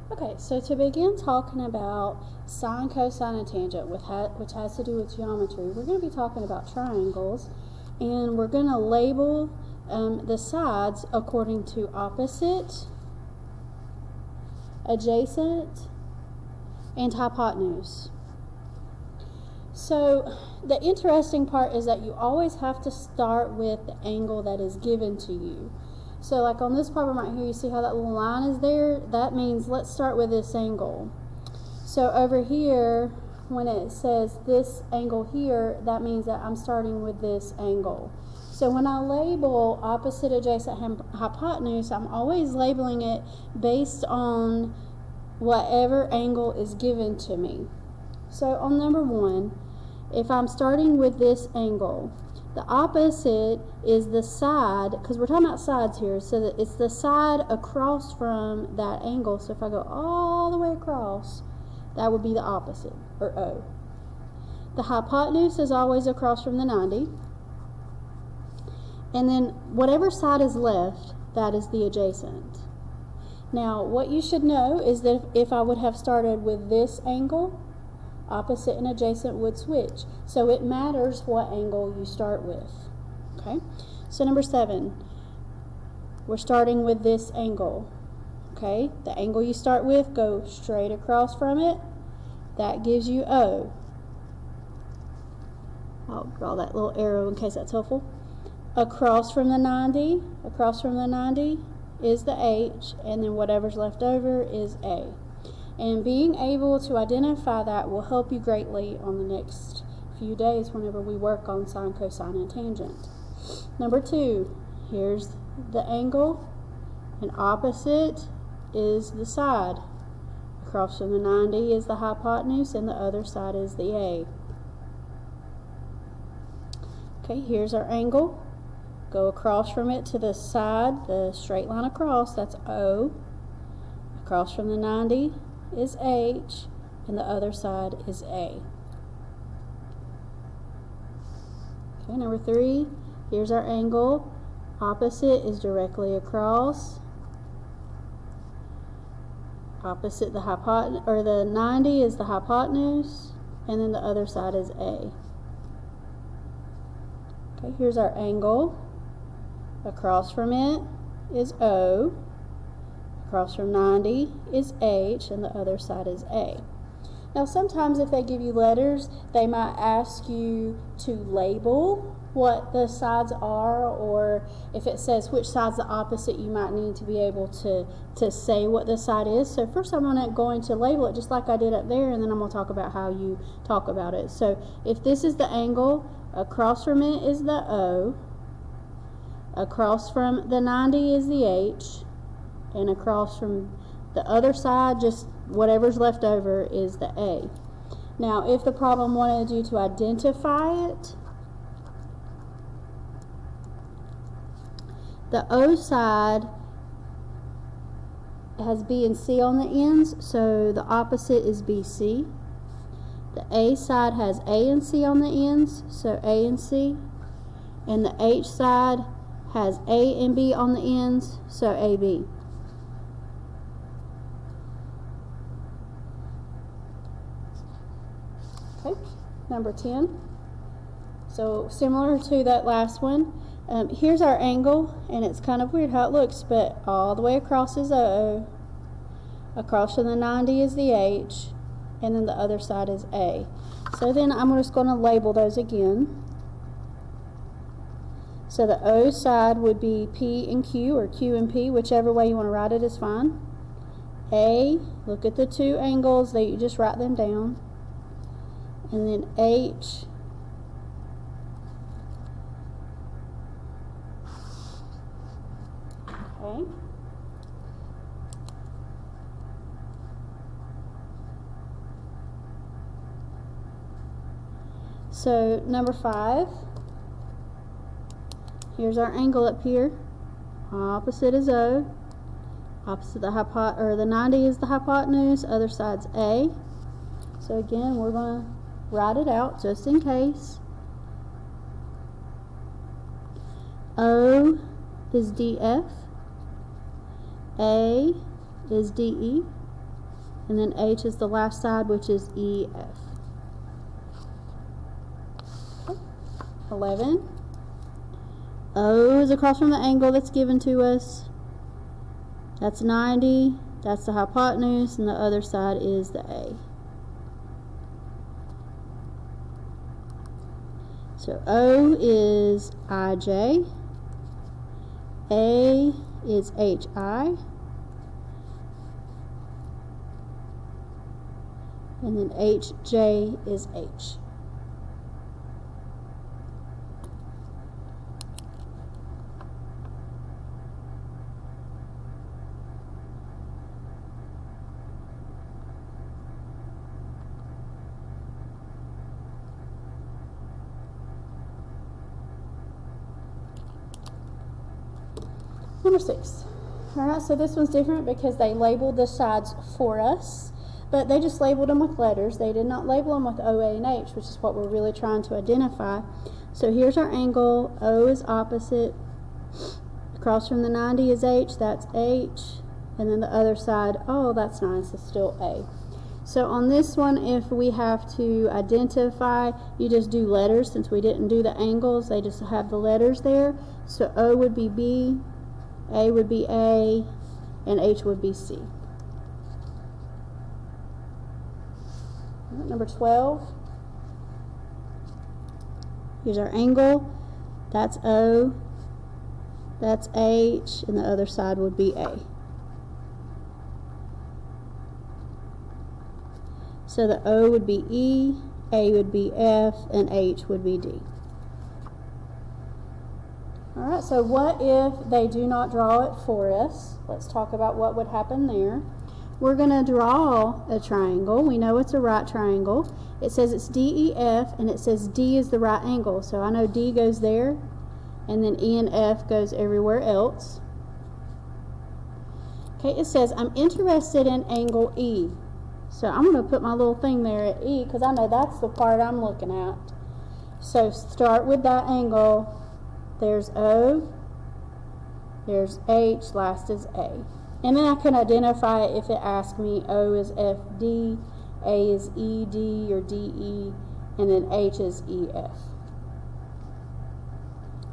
Okay, so to begin talking about sine, cosine, and tangent, which has to do with geometry, we're going to be talking about triangles, and we're going to label the sides according to opposite, adjacent, and hypotenuse. So the interesting part is that you always have to start with the angle that is given to you. So like on this problem right here, you see how that little line is there? That means let's start with this angle. So over here, when it says this angle here, that means that I'm starting with this angle. So when I label opposite, adjacent, and hypotenuse, I'm always labeling it based on whatever angle is given to me. So on number one, if I'm starting with this angle, the opposite is the side, because we're talking about sides here, so that it's the side across from that angle. So if I go all the way across, that would be the opposite, or O. The hypotenuse is always across from the 90. And then whatever side is left, that is the adjacent. Now, what you should know is that if I would have started with this angle, opposite and adjacent would switch. So it matters what angle you start with. Okay? So number 7, we're starting with this angle. Okay? The angle you start with, go straight across from it. That gives you O. I'll draw that little arrow in case that's helpful. Across from the 90 is the H, and then whatever's left over is A. And being able to identify that will help you greatly on the next few days whenever we work on sine, cosine, and tangent. Number 2, here's the angle, and opposite is the side. Across from the 90 is the hypotenuse, and the other side is the A. Okay, here's our angle. Go across from it to the side, the straight line across, that's O. Across from the 90 is H, and the other side is A. Okay, number 3, here's our angle. Opposite is directly across. Opposite the hypotenuse, or the 90 is the hypotenuse, and then the other side is A. Okay, here's our angle. Across from it is O. Across from 90 is H, and the other side is A. Now sometimes if they give you letters, they might ask you to label what the sides are, or if it says which side's the opposite, you might need to be able to say what the side is. So first I'm going to label it just like I did up there, and then I'm going to talk about how you talk about it. So if this is the angle, across from it is the O, across from the 90 is the H, and across from the other side, just whatever's left over, is the A. Now, if the problem wanted you to identify it, the O side has B and C on the ends, so the opposite is BC. The A side has A and C on the ends, so A and C. And the H side has A and B on the ends, so AB. Okay, number 10. So similar to that last one, here's our angle, and it's kind of weird how it looks, but all the way across is O. Across from the 90 is the H, and then the other side is A. So then I'm just going to label those again. So the O side would be P and Q, or Q and P, whichever way you want to write it is fine. A, look at the two angles, you just write them down. And then H, okay. So number 5, here's our angle up here. Opposite is O. Opposite the 90 is the hypotenuse. Other side's A. So again, we're going to write it out just in case. O is DF. A is DE. and then H is the last side, which is EF. 11. O is across from the angle that's given to us. That's 90. That's the hypotenuse, and the other side is the A. So O is IJ. A is HI. And then HJ is H. Number 6. Alright, so this one's different because they labeled the sides for us, but they just labeled them with letters. They did not label them with O, A, and H, which is what we're really trying to identify. So here's our angle. O is opposite. Across from the 90 is H, that's H. And then the other side, oh, that's nice, it's still A. So on this one, if we have to identify, you just do letters. Since we didn't do the angles, they just have the letters there. So O would be B, A would be A, and H would be C. Number 12. Here's our angle. That's O, that's H, and the other side would be A. So the O would be E, A would be F, and H would be D. Alright, so what if they do not draw it for us? Let's talk about what would happen there. We're going to draw a triangle. We know it's a right triangle. It says it's DEF, and it says D is the right angle. So I know D goes there, and then E and F goes everywhere else. Okay, it says I'm interested in angle E. So I'm going to put my little thing there at E because I know that's the part I'm looking at. So start with that angle. There's O, there's H, last is A. And then I can identify it if it asks me O is FD, A is ED or DE, and then H is EF.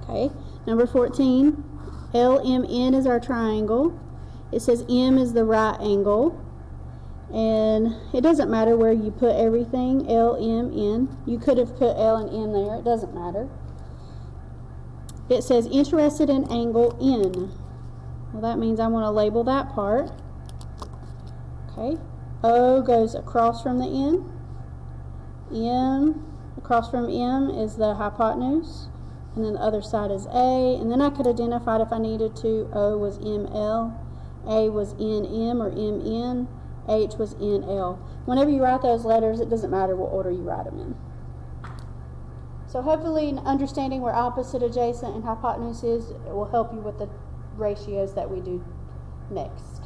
Okay, number 14, LMN is our triangle. It says M is the right angle. And it doesn't matter where you put everything, L, M, N. You could have put L and N there, it doesn't matter. It says interested in angle N. Well, that means I want to label that part. Okay. O goes across from the N. M, across from M is the hypotenuse. And then the other side is A. And then I could identify it if I needed to. O was ML. A was NM or MN. H was NL. Whenever you write those letters, it doesn't matter what order you write them in. So hopefully understanding where opposite, adjacent, and hypotenuse is, it will help you with the ratios that we do next.